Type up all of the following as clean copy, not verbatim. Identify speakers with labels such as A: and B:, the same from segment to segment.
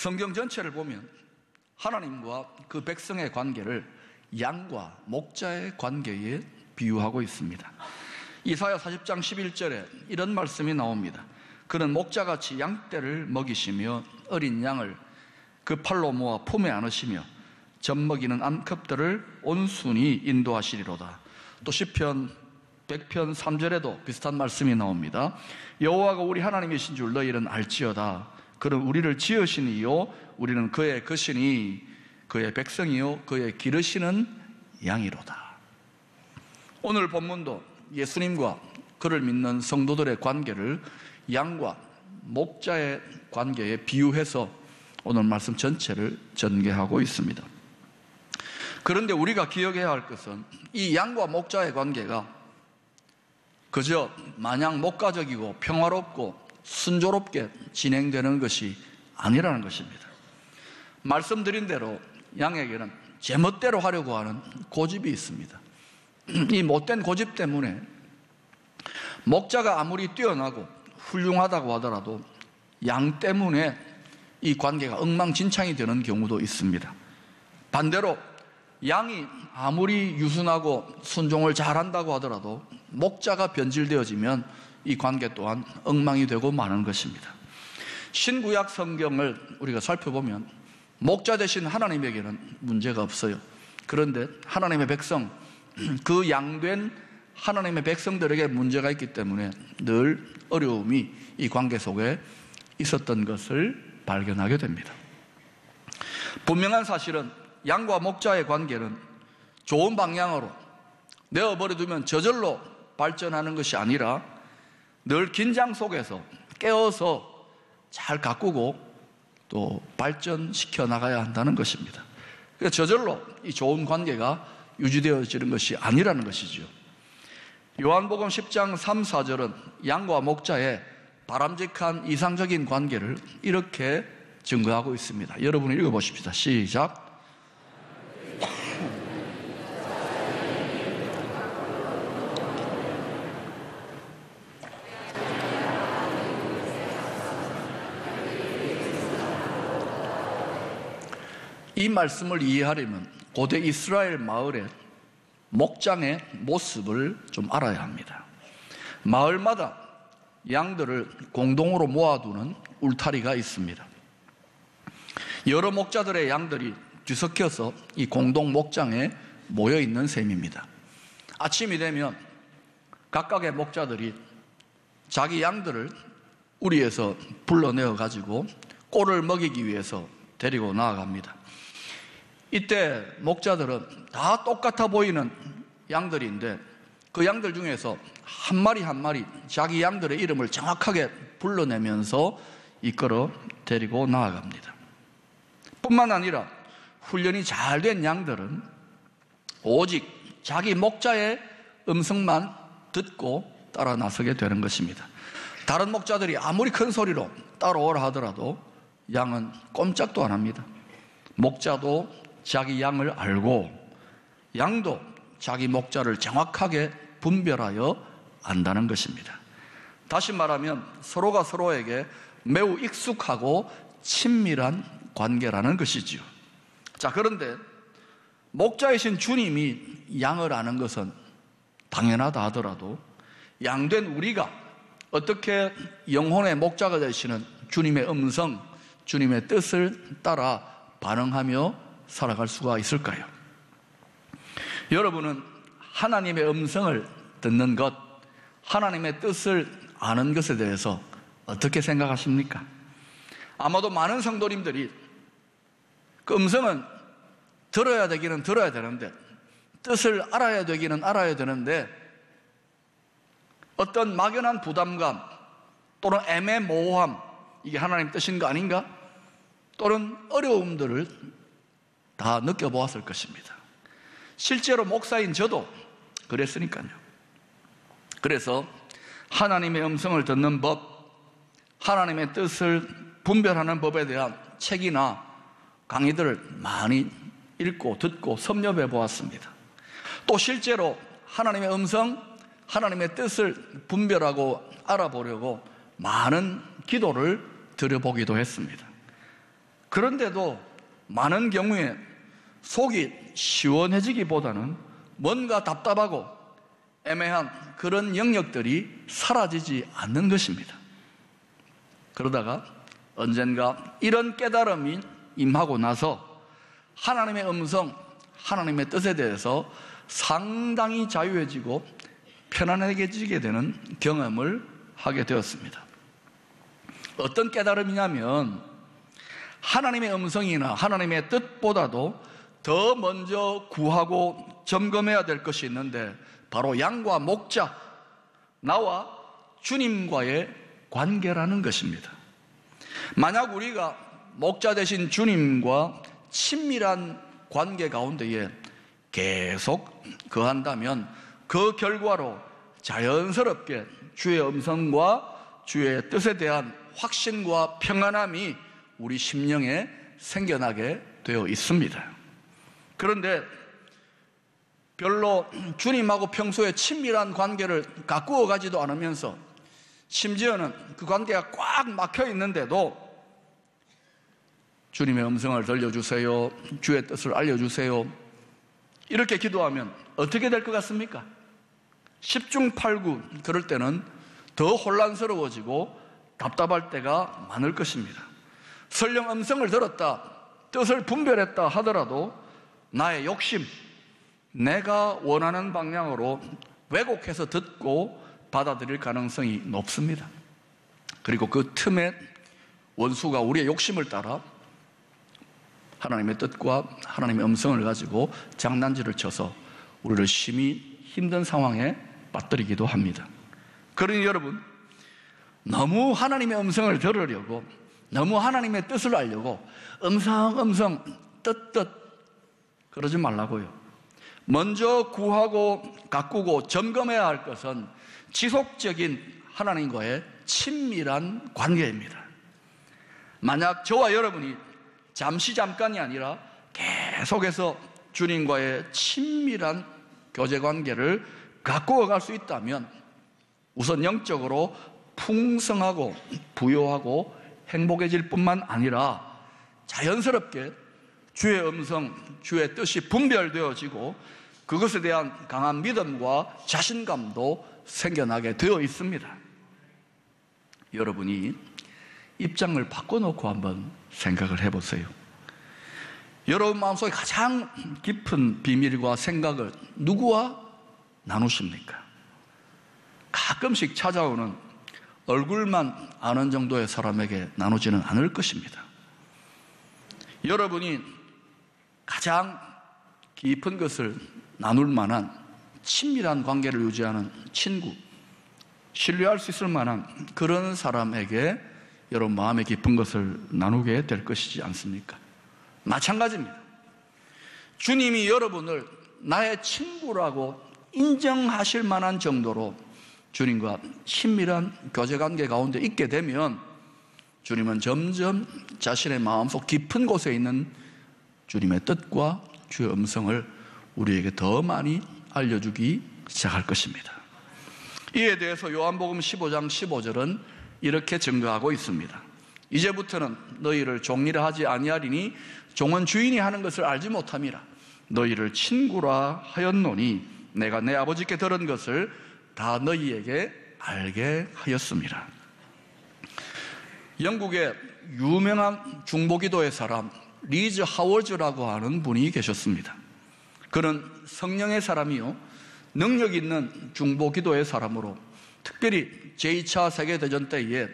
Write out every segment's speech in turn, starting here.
A: 성경 전체를 보면 하나님과 그 백성의 관계를 양과 목자의 관계에 비유하고 있습니다. 이사야 40장 11절에 이런 말씀이 나옵니다. 그는 목자같이 양떼를 먹이시며 어린 양을 그 팔로 모아 품에 안으시며 젖먹이는 암컷들을 온순히 인도하시리로다. 또 시편 100편 3절에도 비슷한 말씀이 나옵니다. 여호와가 우리 하나님이신 줄 너희는 알지어다. 그는 우리를 지으시니요 우리는 그의 것이니 그의 백성이요 그의 기르시는 양이로다. 오늘 본문도 예수님과 그를 믿는 성도들의 관계를 양과 목자의 관계에 비유해서 오늘 말씀 전체를 전개하고 있습니다. 그런데 우리가 기억해야 할 것은 이 양과 목자의 관계가 그저 마냥 목가적이고 평화롭고 순조롭게 진행되는 것이 아니라는 것입니다. 말씀드린 대로 양에게는 제멋대로 하려고 하는 고집이 있습니다. 이 못된 고집 때문에 목자가 아무리 뛰어나고 훌륭하다고 하더라도 양 때문에 이 관계가 엉망진창이 되는 경우도 있습니다. 반대로 양이 아무리 유순하고 순종을 잘한다고 하더라도 목자가 변질되어지면 이 관계 또한 엉망이 되고 마는 것입니다. 신구약 성경을 우리가 살펴보면 목자 되신 하나님에게는 문제가 없어요. 그런데 하나님의 백성, 그 양된 하나님의 백성들에게 문제가 있기 때문에 늘 어려움이 이 관계 속에 있었던 것을 발견하게 됩니다. 분명한 사실은 양과 목자의 관계는 좋은 방향으로 내어버려두면 저절로 발전하는 것이 아니라 늘 긴장 속에서 깨어서 잘 가꾸고 또 발전시켜 나가야 한다는 것입니다. 그러니까 저절로 이 좋은 관계가 유지되어지는 것이 아니라는 것이죠. 요한복음 10장 3, 4절은 양과 목자의 바람직한 이상적인 관계를 이렇게 증거하고 있습니다. 여러분 읽어보십시다. 시작. 이 말씀을 이해하려면 고대 이스라엘 마을의 목장의 모습을 좀 알아야 합니다. 마을마다 양들을 공동으로 모아두는 울타리가 있습니다. 여러 목자들의 양들이 뒤섞여서 이 공동 목장에 모여 있는 셈입니다. 아침이 되면 각각의 목자들이 자기 양들을 우리에서 불러내어 가지고 꼴을 먹이기 위해서 데리고 나아갑니다. 이때 목자들은 다 똑같아 보이는 양들인데 그 양들 중에서 한 마리 한 마리 자기 양들의 이름을 정확하게 불러내면서 이끌어 데리고 나아갑니다. 뿐만 아니라 훈련이 잘 된 양들은 오직 자기 목자의 음성만 듣고 따라 나서게 되는 것입니다. 다른 목자들이 아무리 큰 소리로 따라오라 하더라도 양은 꼼짝도 안 합니다. 목자도 자기 양을 알고 양도 자기 목자를 정확하게 분별하여 안다는 것입니다. 다시 말하면 서로가 서로에게 매우 익숙하고 친밀한 관계라는 것이지요. 자, 그런데 목자이신 주님이 양을 아는 것은 당연하다 하더라도 양된 우리가 어떻게 영혼의 목자가 되시는 주님의 음성, 주님의 뜻을 따라 반응하며 살아갈 수가 있을까요? 여러분은 하나님의 음성을 듣는 것, 하나님의 뜻을 아는 것에 대해서 어떻게 생각하십니까? 아마도 많은 성도님들이 그 음성은 들어야 되기는 들어야 되는데 뜻을 알아야 되기는 알아야 되는데 어떤 막연한 부담감 또는 애매모호함, 이게 하나님 뜻인 거 아닌가? 또는 어려움들을 다 느껴보았을 것입니다. 실제로 목사인 저도 그랬으니까요. 그래서 하나님의 음성을 듣는 법, 하나님의 뜻을 분별하는 법에 대한 책이나 강의들을 많이 읽고 듣고 섭렵해 보았습니다. 또 실제로 하나님의 음성, 하나님의 뜻을 분별하고 알아보려고 많은 기도를 드려보기도 했습니다. 그런데도 많은 경우에 속이 시원해지기보다는 뭔가 답답하고 애매한 그런 영역들이 사라지지 않는 것입니다. 그러다가 언젠가 이런 깨달음이 임하고 나서 하나님의 음성, 하나님의 뜻에 대해서 상당히 자유해지고 편안해지게 되는 경험을 하게 되었습니다. 어떤 깨달음이냐면 하나님의 음성이나 하나님의 뜻보다도 더 먼저 구하고 점검해야 될 것이 있는데 바로 양과 목자, 나와 주님과의 관계라는 것입니다. 만약 우리가 목자 되신 주님과 친밀한 관계 가운데에 계속 거한다면 그 결과로 자연스럽게 주의 음성과 주의 뜻에 대한 확신과 평안함이 우리 심령에 생겨나게 되어 있습니다. 그런데 별로 주님하고 평소에 친밀한 관계를 가꾸어 가지도 않으면서 심지어는 그 관계가 꽉 막혀 있는데도 주님의 음성을 들려주세요, 주의 뜻을 알려주세요, 이렇게 기도하면 어떻게 될 것 같습니까? 10중 8구 그럴 때는 더 혼란스러워지고 답답할 때가 많을 것입니다. 설령 음성을 들었다, 뜻을 분별했다 하더라도 나의 욕심, 내가 원하는 방향으로 왜곡해서 듣고 받아들일 가능성이 높습니다. 그리고 그 틈에 원수가 우리의 욕심을 따라 하나님의 뜻과 하나님의 음성을 가지고 장난질을 쳐서 우리를 심히 힘든 상황에 빠뜨리기도 합니다. 그러니 여러분, 너무 하나님의 음성을 들으려고, 너무 하나님의 뜻을 알려고 음성 뜻 그러지 말라고요. 먼저 구하고 가꾸고 점검해야 할 것은 지속적인 하나님과의 친밀한 관계입니다. 만약 저와 여러분이 잠깐이 아니라 계속해서 주님과의 친밀한 교제 관계를 가꾸어 갈 수 있다면 우선 영적으로 풍성하고 부요하고 행복해질 뿐만 아니라 자연스럽게 주의 음성, 주의 뜻이 분별되어지고 그것에 대한 강한 믿음과 자신감도 생겨나게 되어 있습니다. 여러분이 입장을 바꿔놓고 한번 생각을 해보세요. 여러분 마음속에 가장 깊은 비밀과 생각을 누구와 나누십니까? 가끔씩 찾아오는 얼굴만 아는 정도의 사람에게 나누지는 않을 것입니다. 여러분이 가장 깊은 것을 나눌 만한 친밀한 관계를 유지하는 친구, 신뢰할 수 있을 만한 그런 사람에게 여러분 마음의 깊은 것을 나누게 될 것이지 않습니까? 마찬가지입니다. 주님이 여러분을 나의 친구라고 인정하실 만한 정도로 주님과 친밀한 교제관계 가운데 있게 되면 주님은 점점 자신의 마음속 깊은 곳에 있는 주님의 뜻과 주의 음성을 우리에게 더 많이 알려주기 시작할 것입니다. 이에 대해서 요한복음 15장 15절은 이렇게 증거하고 있습니다. 이제부터는 너희를 종이라 하지 아니하리니 종은 주인이 하는 것을 알지 못함이라. 너희를 친구라 하였노니 내가 내 아버지께 들은 것을 다 너희에게 알게 하였습니다. 영국의 유명한 중보기도의 사람 리즈 하워즈라고 하는 분이 계셨습니다. 그는 성령의 사람이요 능력 있는 중보기도의 사람으로 특별히 제2차 세계대전 때에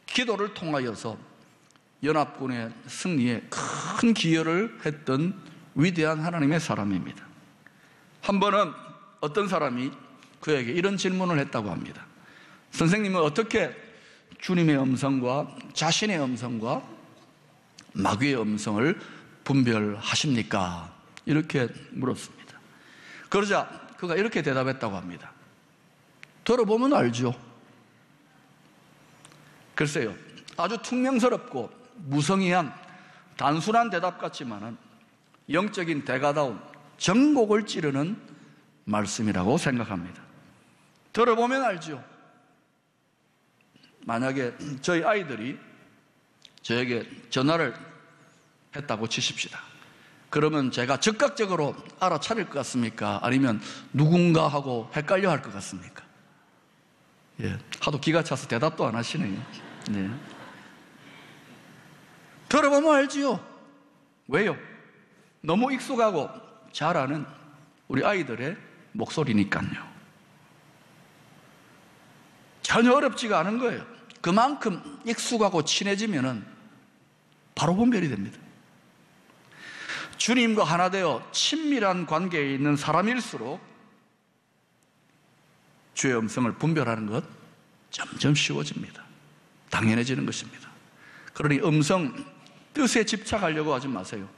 A: 기도를 통하여서 연합군의 승리에 큰 기여를 했던 위대한 하나님의 사람입니다. 한 번은 어떤 사람이 그에게 이런 질문을 했다고 합니다. 선생님은 어떻게 주님의 음성과 자신의 음성과 마귀의 음성을 분별하십니까? 이렇게 물었습니다. 그러자 그가 이렇게 대답했다고 합니다. 들어보면 알죠. 글쎄요, 아주 퉁명스럽고 무성의한 단순한 대답 같지만은 영적인 대가다운 전곡을 찌르는 말씀이라고 생각합니다. 들어보면 알죠. 만약에 저희 아이들이 저에게 전화를 했다고 치십시다. 그러면 제가 즉각적으로 알아차릴 것 같습니까? 아니면 누군가 하고 헷갈려 할 것 같습니까? 예, 하도 기가 차서 대답도 안 하시네요. 네. 들어보면 알지요. 왜요? 너무 익숙하고 잘 아는 우리 아이들의 목소리니까요. 전혀 어렵지가 않은 거예요. 그만큼 익숙하고 친해지면은 바로 분별이 됩니다. 주님과 하나 되어 친밀한 관계에 있는 사람일수록 주의 음성을 분별하는 것 점점 쉬워집니다. 당연해지는 것입니다. 그러니 음성, 뜻에 집착하려고 하지 마세요.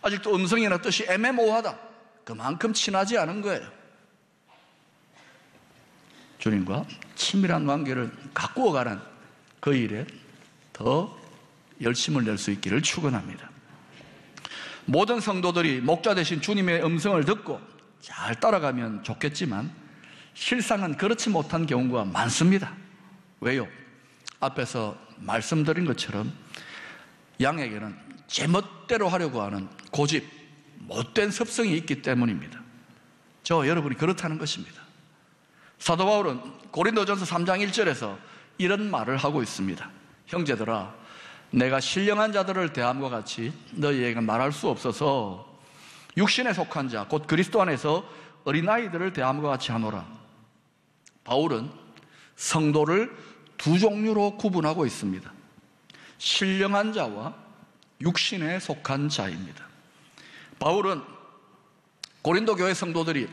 A: 아직도 음성이나 뜻이 애매모호하다. 그만큼 친하지 않은 거예요. 주님과 친밀한 관계를 가꾸어가는 그 일에 더 열심을 낼 수 있기를 축원합니다. 모든 성도들이 목자 되신 주님의 음성을 듣고 잘 따라가면 좋겠지만 실상은 그렇지 못한 경우가 많습니다. 왜요? 앞에서 말씀드린 것처럼 양에게는 제멋대로 하려고 하는 고집, 못된 습성이 있기 때문입니다. 저와 여러분이 그렇다는 것입니다. 사도 바울은 고린도전서 3장 1절에서 이런 말을 하고 있습니다. 형제들아, 내가 신령한 자들을 대함과 같이 너희에게 말할 수 없어서 육신에 속한 자, 곧 그리스도 안에서 어린아이들을 대함과 같이 하노라. 바울은 성도를 두 종류로 구분하고 있습니다. 신령한 자와 육신에 속한 자입니다. 바울은 고린도 교회 성도들이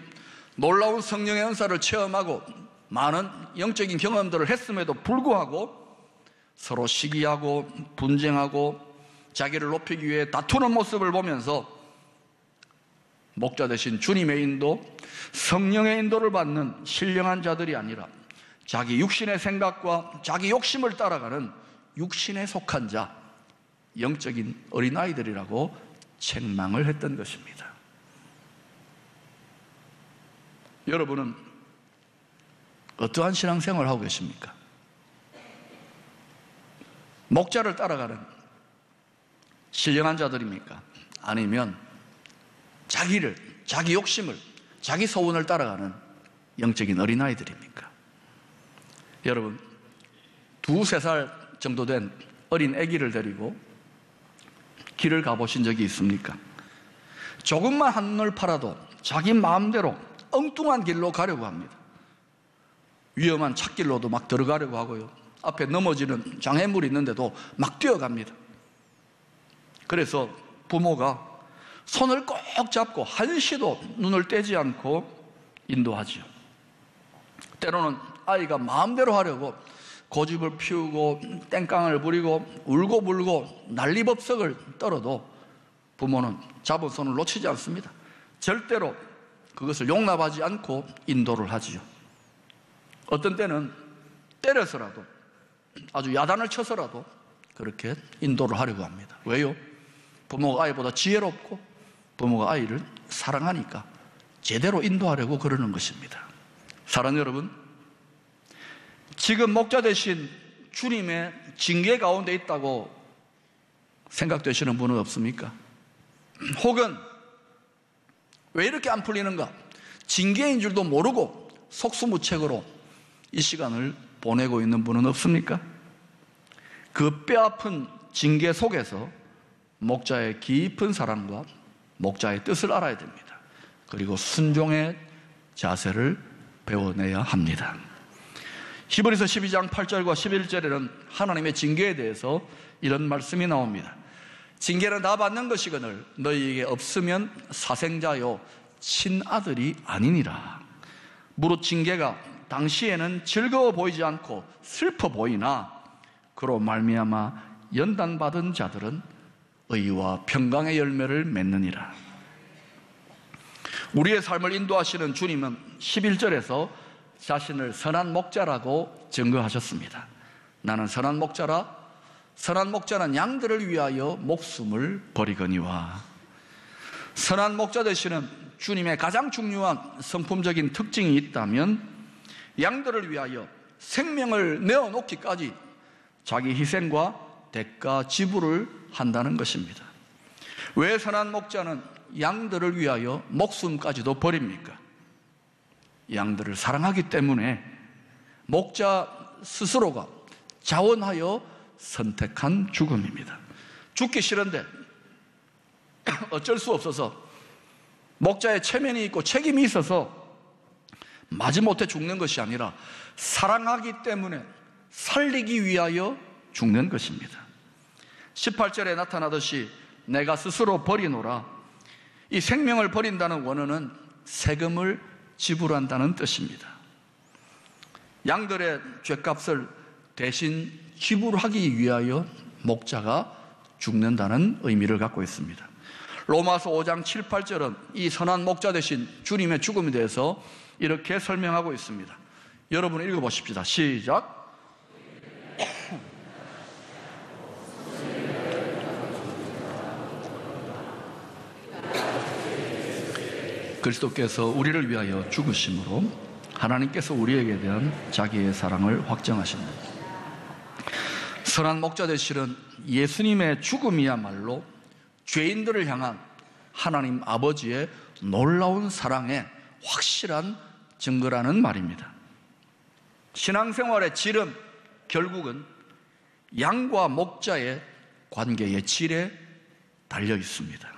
A: 놀라운 성령의 은사를 체험하고 많은 영적인 경험들을 했음에도 불구하고 서로 시기하고 분쟁하고 자기를 높이기 위해 다투는 모습을 보면서 목자 되신 주님의 인도, 성령의 인도를 받는 신령한 자들이 아니라 자기 육신의 생각과 자기 욕심을 따라가는 육신에 속한 자, 영적인 어린아이들이라고 책망을 했던 것입니다. 여러분은 어떠한 신앙생활을 하고 계십니까? 목자를 따라가는 신령한 자들입니까? 아니면 자기를, 자기 욕심을, 자기 소원을 따라가는 영적인 어린아이들입니까? 여러분, 2-3살 정도 된 어린 아기를 데리고 길을 가보신 적이 있습니까? 조금만 한눈을 팔아도 자기 마음대로 엉뚱한 길로 가려고 합니다. 위험한 찻길로도 막 들어가려고 하고요. 앞에 넘어지는 장애물이 있는데도 막 뛰어갑니다. 그래서 부모가 손을 꼭 잡고 한시도 눈을 떼지 않고 인도하지요. 때로는 아이가 마음대로 하려고 고집을 피우고 땡깡을 부리고 울고불고 난리법석을 떨어도 부모는 잡은 손을 놓치지 않습니다. 절대로 그것을 용납하지 않고 인도를 하지요. 어떤 때는 때려서라도, 아주 야단을 쳐서라도 그렇게 인도를 하려고 합니다. 왜요? 부모가 아이보다 지혜롭고 부모가 아이를 사랑하니까 제대로 인도하려고 그러는 것입니다. 사랑하는 여러분, 지금 목자 되신 주님의 징계 가운데 있다고 생각되시는 분은 없습니까? 혹은 왜 이렇게 안 풀리는가? 징계인 줄도 모르고 속수무책으로 이 시간을 보내고 있는 분은 없습니까? 그 뼈아픈 징계 속에서 목자의 깊은 사랑과 목자의 뜻을 알아야 됩니다. 그리고 순종의 자세를 배워내야 합니다. 히브리서 12장 8절과 11절에는 하나님의 징계에 대해서 이런 말씀이 나옵니다. 징계는 다 받는 것이거늘 너희에게 없으면 사생자요 친아들이 아니니라. 무릇 징계가 당시에는 즐거워 보이지 않고 슬퍼 보이나 그로 말미암아 연단받은 자들은 의와 평강의 열매를 맺느니라. 우리의 삶을 인도하시는 주님은 11절에서 자신을 선한 목자라고 증거하셨습니다. 나는 선한 목자라. 선한 목자는 양들을 위하여 목숨을 버리거니와. 선한 목자 되시는 주님의 가장 중요한 성품적인 특징이 있다면 양들을 위하여 생명을 내어놓기까지 자기 희생과 대가 지불을 한다는 것입니다. 왜 선한 목자는 양들을 위하여 목숨까지도 버립니까? 양들을 사랑하기 때문에 목자 스스로가 자원하여 선택한 죽음입니다. 죽기 싫은데 어쩔 수 없어서 목자의 체면이 있고 책임이 있어서 마지못해 죽는 것이 아니라 사랑하기 때문에 살리기 위하여 죽는 것입니다. 18절에 나타나듯이 내가 스스로 버리노라. 이 생명을 버린다는 원어는 세금을 지불한다는 뜻입니다. 양들의 죗값을 대신 지불하기 위하여 목자가 죽는다는 의미를 갖고 있습니다. 로마서 5장 7, 8절은 이 선한 목자 되신 주님의 죽음에 대해서 이렇게 설명하고 있습니다. 여러분 읽어보십시다. 시작. 그리스도께서 우리를 위하여 죽으심으로 하나님께서 우리에게 대한 자기의 사랑을 확정하십니다. 선한 목자 되시는 예수님의 죽음이야말로 죄인들을 향한 하나님 아버지의 놀라운 사랑의 확실한 증거라는 말입니다. 신앙생활의 질은 결국은 양과 목자의 관계의 질에 달려 있습니다.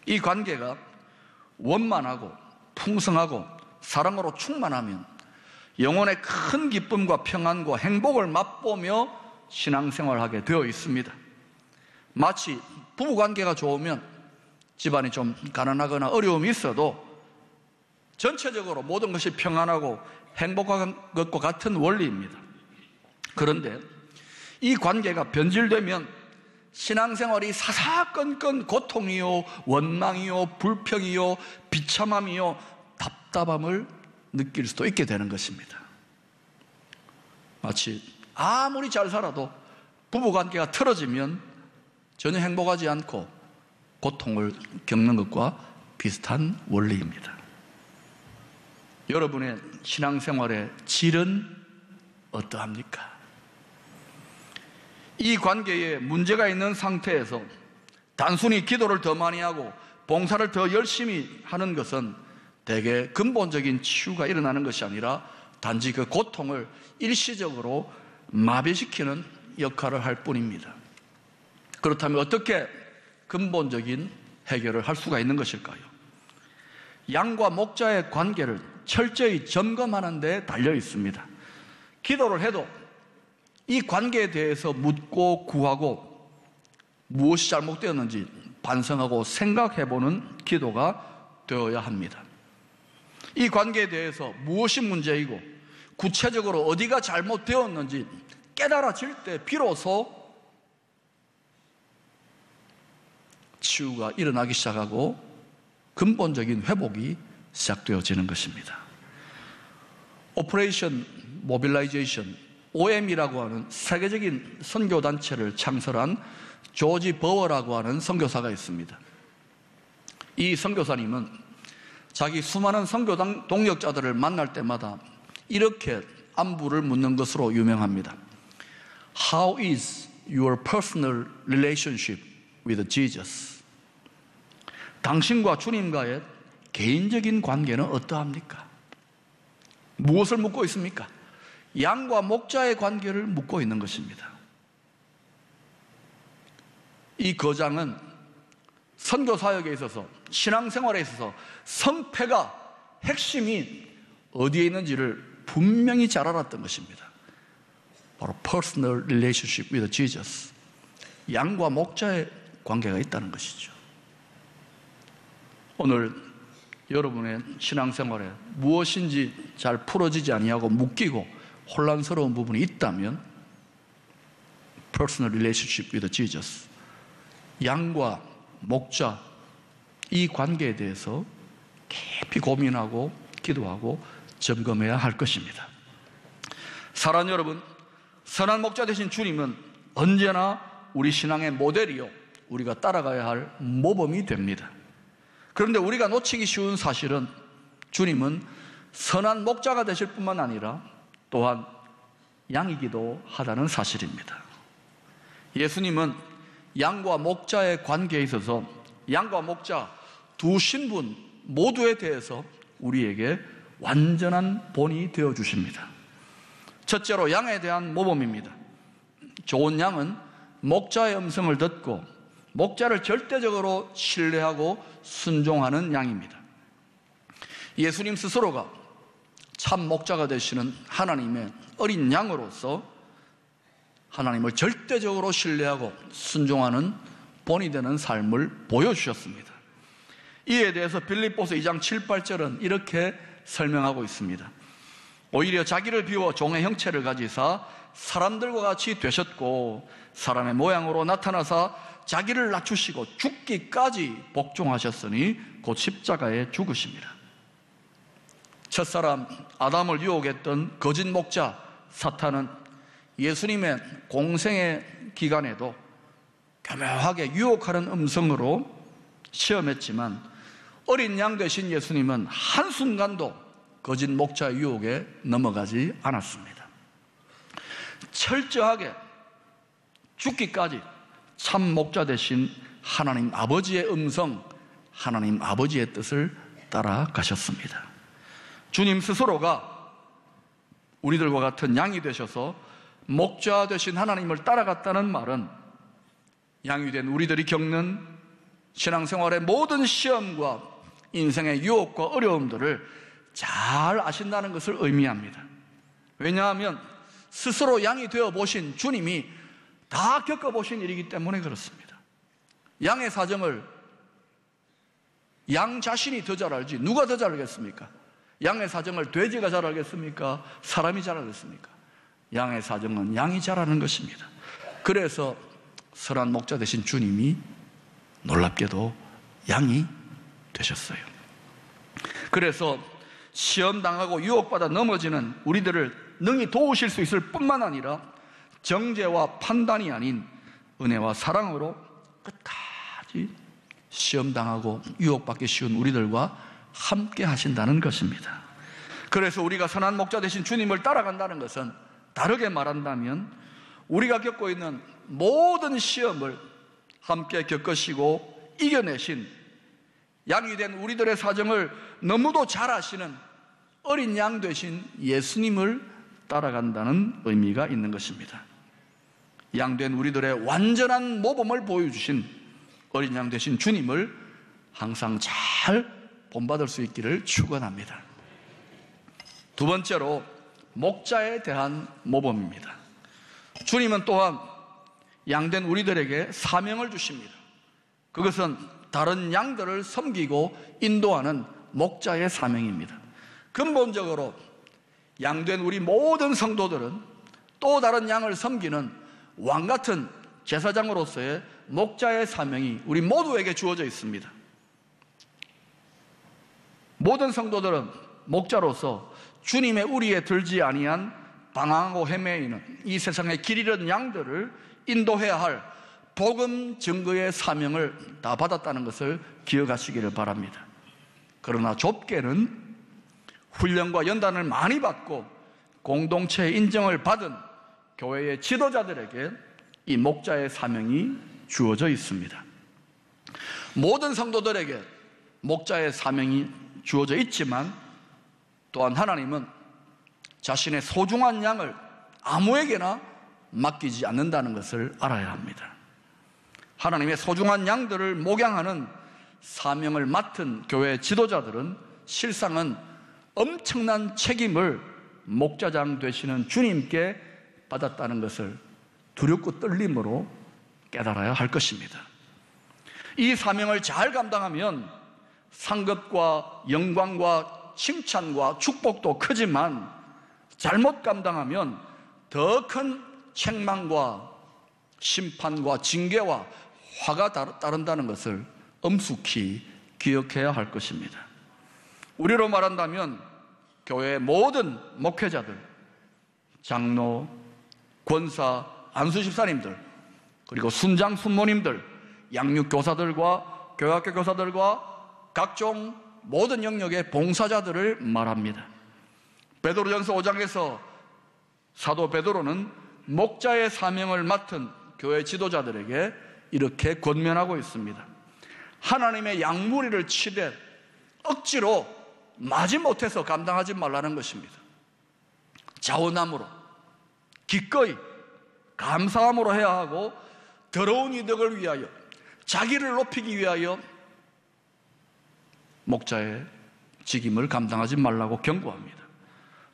A: 이 관계가 원만하고 풍성하고 사랑으로 충만하면 영혼의 큰 기쁨과 평안과 행복을 맛보며 신앙생활하게 되어 있습니다. 마치 부부관계가 좋으면 집안이 좀 가난하거나 어려움이 있어도 전체적으로 모든 것이 평안하고 행복한 것과 같은 원리입니다. 그런데 이 관계가 변질되면 신앙생활이 사사건건 고통이요, 원망이요, 불평이요, 비참함이요, 답답함을 느낄 수도 있게 되는 것입니다. 마치 아무리 잘 살아도 부부관계가 틀어지면 전혀 행복하지 않고 고통을 겪는 것과 비슷한 원리입니다. 여러분의 신앙생활의 질은 어떠합니까? 이 관계에 문제가 있는 상태에서 단순히 기도를 더 많이 하고 봉사를 더 열심히 하는 것은 대개 근본적인 치유가 일어나는 것이 아니라 단지 그 고통을 일시적으로 마비시키는 역할을 할 뿐입니다. 그렇다면 어떻게 근본적인 해결을 할 수가 있는 것일까요? 양과 목자의 관계를 철저히 점검하는 데 달려 있습니다. 기도를 해도 이 관계에 대해서 묻고 구하고 무엇이 잘못되었는지 반성하고 생각해보는 기도가 되어야 합니다. 이 관계에 대해서 무엇이 문제이고 구체적으로 어디가 잘못되었는지 깨달아질 때 비로소 치유가 일어나기 시작하고 근본적인 회복이 시작되어지는 것입니다. 오퍼레이션 모빌라이제이션 OM이라고 하는 세계적인 선교단체를 창설한 조지 버워라고 하는 선교사가 있습니다. 이 선교사님은 자기 수많은 선교 동역자들을 만날 때마다 이렇게 안부를 묻는 것으로 유명합니다. How is your personal relationship with Jesus? 당신과 주님과의 개인적인 관계는 어떠합니까? 무엇을 묻고 있습니까? 양과 목자의 관계를 묻고 있는 것입니다. 이 거장은 선교 사역에 있어서 신앙생활에 있어서 성패가 핵심이 어디에 있는지를 분명히 잘 알았던 것입니다. 바로 personal relationship with Jesus. 양과 목자의 관계가 있다는 것이죠. 오늘 여러분의 신앙생활에 무엇인지 잘 풀어지지 아니하고 묶이고 혼란스러운 부분이 있다면 personal relationship with Jesus, 양과 목자 이 관계에 대해서 깊이 고민하고 기도하고 점검해야 할 것입니다. 사랑하는 여러분, 선한 목자 되신 주님은 언제나 우리 신앙의 모델이요 우리가 따라가야 할 모범이 됩니다. 그런데 우리가 놓치기 쉬운 사실은 주님은 선한 목자가 되실 뿐만 아니라 또한 양이기도 하다는 사실입니다. 예수님은 양과 목자의 관계에 있어서 양과 목자 두 신분 모두에 대해서 우리에게 완전한 본이 되어 주십니다. 첫째로 양에 대한 모범입니다. 좋은 양은 목자의 음성을 듣고 목자를 절대적으로 신뢰하고 순종하는 양입니다. 예수님 스스로가 참 목자가 되시는 하나님의 어린 양으로서 하나님을 절대적으로 신뢰하고 순종하는 본이 되는 삶을 보여주셨습니다. 이에 대해서 빌립보서 2장 7, 8절은 이렇게 설명하고 있습니다. 오히려 자기를 비워 종의 형체를 가지사 사람들과 같이 되셨고 사람의 모양으로 나타나사 자기를 낮추시고 죽기까지 복종하셨으니 곧 십자가에 죽으십니다. 첫사람 아담을 유혹했던 거짓 목자 사탄은 예수님의 공생의 기간에도 교묘하게 유혹하는 음성으로 시험했지만 어린 양 되신 예수님은 한순간도 거짓 목자의 유혹에 넘어가지 않았습니다. 철저하게 죽기까지 참 목자 되신 하나님 아버지의 음성, 하나님 아버지의 뜻을 따라가셨습니다. 주님 스스로가 우리들과 같은 양이 되셔서 목자 되신 하나님을 따라갔다는 말은 양이 된 우리들이 겪는 신앙생활의 모든 시험과 인생의 유혹과 어려움들을 잘 아신다는 것을 의미합니다. 왜냐하면 스스로 양이 되어 보신 주님이 다 겪어보신 일이기 때문에 그렇습니다. 양의 사정을 양 자신이 더 잘 알지 누가 더 잘 알겠습니까? 양의 사정을 돼지가 잘 알겠습니까? 사람이 잘 알겠습니까? 양의 사정은 양이 잘 아는 것입니다. 그래서 선한 목자 되신 주님이 놀랍게도 양이 되셨어요. 그래서 시험당하고 유혹받아 넘어지는 우리들을 능히 도우실 수 있을 뿐만 아니라 정죄와 판단이 아닌 은혜와 사랑으로 끝까지 시험당하고 유혹받기 쉬운 우리들과 함께 하신다는 것입니다. 그래서 우리가 선한 목자 되신 주님을 따라간다는 것은 다르게 말한다면 우리가 겪고 있는 모든 시험을 함께 겪으시고 이겨내신 양이 된 우리들의 사정을 너무도 잘 아시는 어린 양 되신 예수님을 따라간다는 의미가 있는 것입니다. 양 된 우리들의 완전한 모범을 보여주신 어린 양 되신 주님을 항상 잘 본받을 수 있기를 축원합니다. 두 번째로 목자에 대한 모범입니다. 주님은 또한 양된 우리들에게 사명을 주십니다. 그것은 다른 양들을 섬기고 인도하는 목자의 사명입니다. 근본적으로 양된 우리 모든 성도들은 또 다른 양을 섬기는 왕같은 제사장으로서의 목자의 사명이 우리 모두에게 주어져 있습니다. 모든 성도들은 목자로서 주님의 우리에 들지 아니한 방황하고 헤매이는 이 세상의 길 잃은 양들을 인도해야 할 복음 증거의 사명을 다 받았다는 것을 기억하시기를 바랍니다. 그러나 좁게는 훈련과 연단을 많이 받고 공동체의 인정을 받은 교회의 지도자들에게 이 목자의 사명이 주어져 있습니다. 모든 성도들에게 목자의 사명이 주어져 있지만 또한 하나님은 자신의 소중한 양을 아무에게나 맡기지 않는다는 것을 알아야 합니다. 하나님의 소중한 양들을 목양하는 사명을 맡은 교회 지도자들은 실상은 엄청난 책임을 목자장 되시는 주님께 받았다는 것을 두렵고 떨림으로 깨달아야 할 것입니다. 이 사명을 잘 감당하면 상급과 영광과 칭찬과 축복도 크지만 잘못 감당하면 더 큰 책망과 심판과 징계와 화가 따른다는 것을 엄숙히 기억해야 할 것입니다. 우리로 말한다면 교회의 모든 목회자들, 장로, 권사, 안수집사님들, 그리고 순장, 순모님들, 양육교사들과 교학교 교사들과 각종 모든 영역의 봉사자들을 말합니다. 베드로전서 5장에서 사도 베드로는 목자의 사명을 맡은 교회 지도자들에게 이렇게 권면하고 있습니다. 하나님의 양무리를 치되 억지로 마지못해서 감당하지 말라는 것입니다. 자원함으로, 기꺼이 감사함으로 해야 하고, 더러운 이득을 위하여, 자기를 높이기 위하여 목자의 직임을 감당하지 말라고 경고합니다.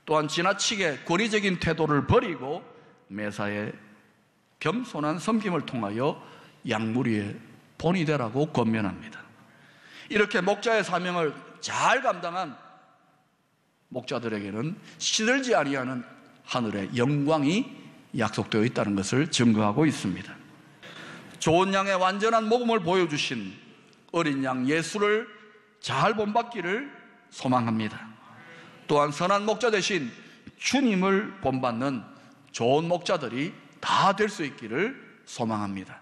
A: 또한 지나치게 권위적인 태도를 버리고 매사에 겸손한 섬김을 통하여 양무리의 본이 되라고 권면합니다. 이렇게 목자의 사명을 잘 감당한 목자들에게는 시들지 아니하는 하늘의 영광이 약속되어 있다는 것을 증거하고 있습니다. 좋은 양의 완전한 복음을 보여주신 어린 양 예수를 잘 본받기를 소망합니다. 또한 선한 목자 대신 주님을 본받는 좋은 목자들이 다 될 수 있기를 소망합니다.